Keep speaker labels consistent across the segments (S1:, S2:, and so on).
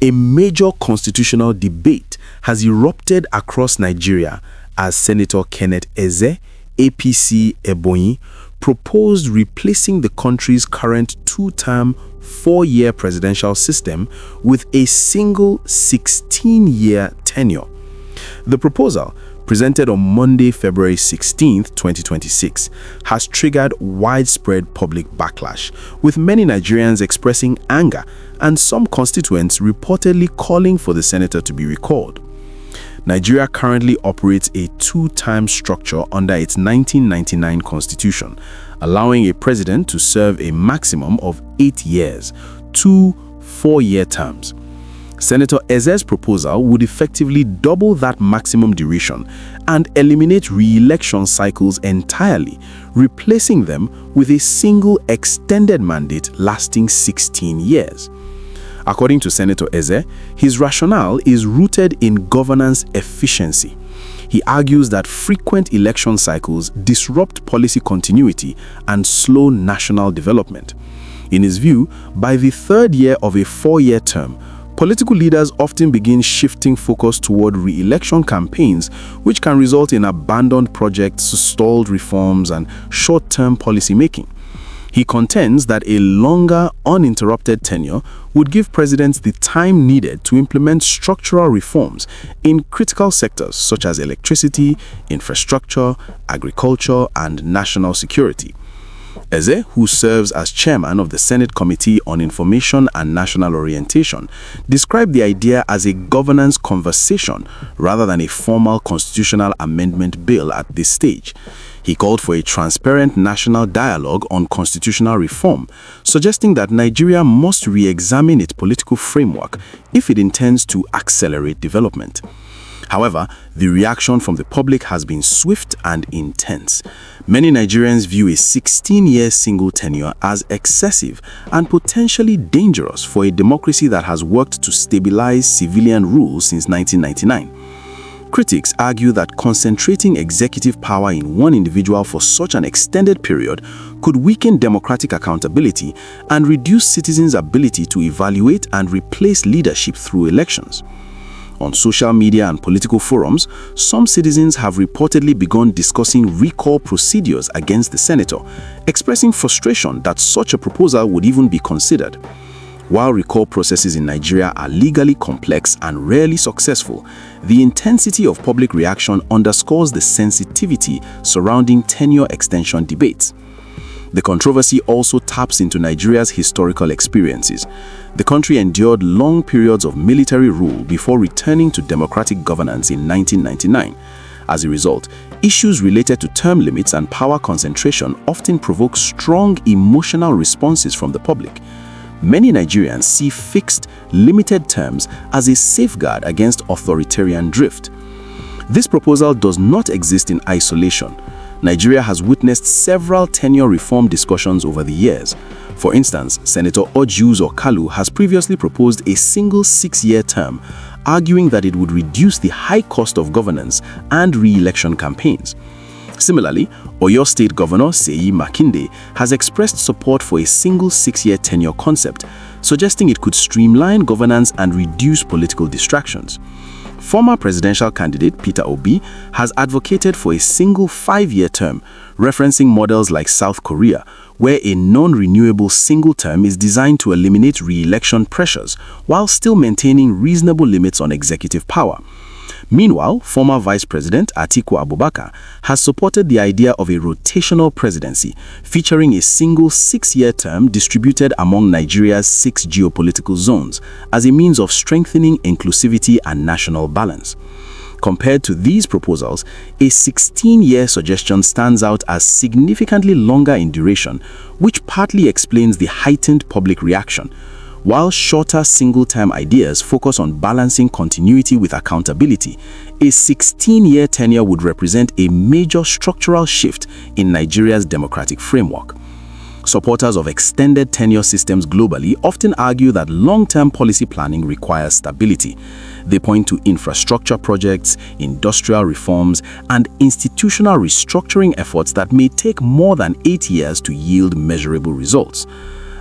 S1: A major constitutional debate has erupted across Nigeria as Senator Kenneth Eze, APC Ebonyi, proposed replacing the country's current two-term, four-year presidential system with a single 16-year tenure. The proposal, presented on Monday, February 16, 2026, has triggered widespread public backlash, with many Nigerians expressing anger and some constituents reportedly calling for the senator to be recalled. Nigeria currently operates a two-term structure under its 1999 constitution, allowing a president to serve a maximum of 8 years, 2 4-year terms. Senator Eze's proposal would effectively double that maximum duration and eliminate re-election cycles entirely, replacing them with a single extended mandate lasting 16 years. According to Senator Eze, his rationale is rooted in governance efficiency. He argues that frequent election cycles disrupt policy continuity and slow national development. In his view, by the third year of a four-year term, political leaders often begin shifting focus toward re-election campaigns, which can result in abandoned projects, stalled reforms, and short-term policy making. He contends that a longer, uninterrupted tenure would give presidents the time needed to implement structural reforms in critical sectors such as electricity, infrastructure, agriculture, and national security. Eze, who serves as chairman of the Senate Committee on Information and National Orientation, described the idea as a governance conversation rather than a formal constitutional amendment bill at this stage. He called for a transparent national dialogue on constitutional reform, suggesting that Nigeria must re-examine its political framework if it intends to accelerate development. However, the reaction from the public has been swift and intense. Many Nigerians view a 16-year single tenure as excessive and potentially dangerous for a democracy that has worked to stabilize civilian rule since 1999. Critics argue that concentrating executive power in one individual for such an extended period could weaken democratic accountability and reduce citizens' ability to evaluate and replace leadership through elections. On social media and political forums, some citizens have reportedly begun discussing recall procedures against the senator, expressing frustration that such a proposal would even be considered. While recall processes in Nigeria are legally complex and rarely successful, the intensity of public reaction underscores the sensitivity surrounding tenure extension debates. The controversy also taps into Nigeria's historical experiences. The country endured long periods of military rule before returning to democratic governance in 1999. As a result, issues related to term limits and power concentration often provoke strong emotional responses from the public. Many Nigerians see fixed, limited terms as a safeguard against authoritarian drift. This proposal does not exist in isolation. Nigeria has witnessed several tenure reform discussions over the years. For instance, Senator Ojiuzo Kalu has previously proposed a single 6-year term, arguing that it would reduce the high cost of governance and re-election campaigns. Similarly, Oyo State Governor Seyi Makinde has expressed support for a single 6-year tenure concept, suggesting it could streamline governance and reduce political distractions. Former presidential candidate Peter Obi has advocated for a single 5-year term, referencing models like South Korea, where a non-renewable single term is designed to eliminate re-election pressures while still maintaining reasonable limits on executive power. Meanwhile, former Vice President Atiku Abubakar has supported the idea of a rotational presidency, featuring a single 6-year term distributed among Nigeria's 6 geopolitical zones as a means of strengthening inclusivity and national balance. Compared to these proposals, a 16-year suggestion stands out as significantly longer in duration, which partly explains the heightened public reaction. While shorter single-term ideas focus on balancing continuity with accountability, a 16-year tenure would represent a major structural shift in Nigeria's democratic framework. Supporters of extended tenure systems globally often argue that long-term policy planning requires stability. They point to infrastructure projects, industrial reforms, and institutional restructuring efforts that may take more than 8 years to yield measurable results.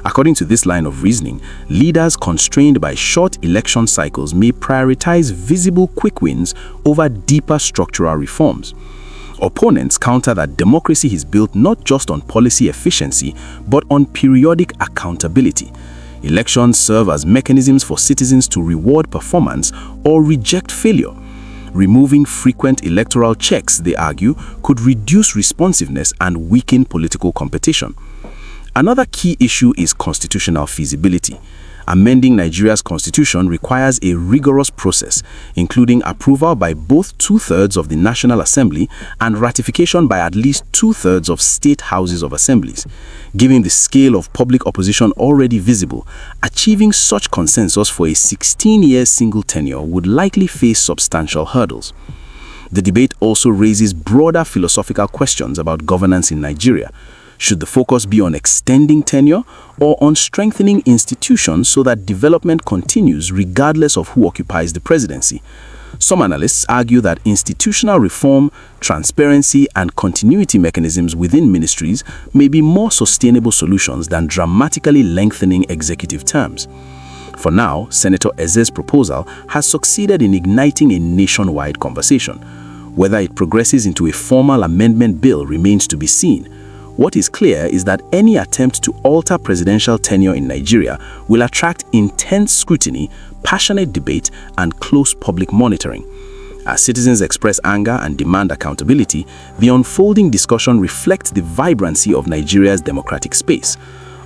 S1: According to this line of reasoning, leaders constrained by short election cycles may prioritize visible quick wins over deeper structural reforms. Opponents counter that democracy is built not just on policy efficiency, but on periodic accountability. Elections serve as mechanisms for citizens to reward performance or reject failure. Removing frequent electoral checks, they argue, could reduce responsiveness and weaken political competition. Another key issue is constitutional feasibility. Amending Nigeria's constitution requires a rigorous process, including approval by both 2/3 of the National Assembly and ratification by at least 2/3 of state houses of assemblies. Given the scale of public opposition already visible, achieving such consensus for a 16-year single tenure would likely face substantial hurdles. The debate also raises broader philosophical questions about governance in Nigeria. Should the focus be on extending tenure or on strengthening institutions so that development continues regardless of who occupies the presidency? Some analysts argue that institutional reform, transparency, and continuity mechanisms within ministries may be more sustainable solutions than dramatically lengthening executive terms. For now, Senator Eze's proposal has succeeded in igniting a nationwide conversation. Whether it progresses into a formal amendment bill remains to be seen. What is clear is that any attempt to alter presidential tenure in Nigeria will attract intense scrutiny, passionate debate, and close public monitoring. As citizens express anger and demand accountability, the unfolding discussion reflects the vibrancy of Nigeria's democratic space.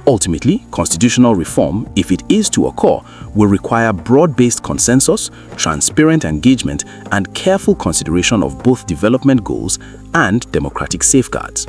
S1: Ultimately, constitutional reform, if it is to occur, will require broad-based consensus, transparent engagement, and careful consideration of both development goals and democratic safeguards.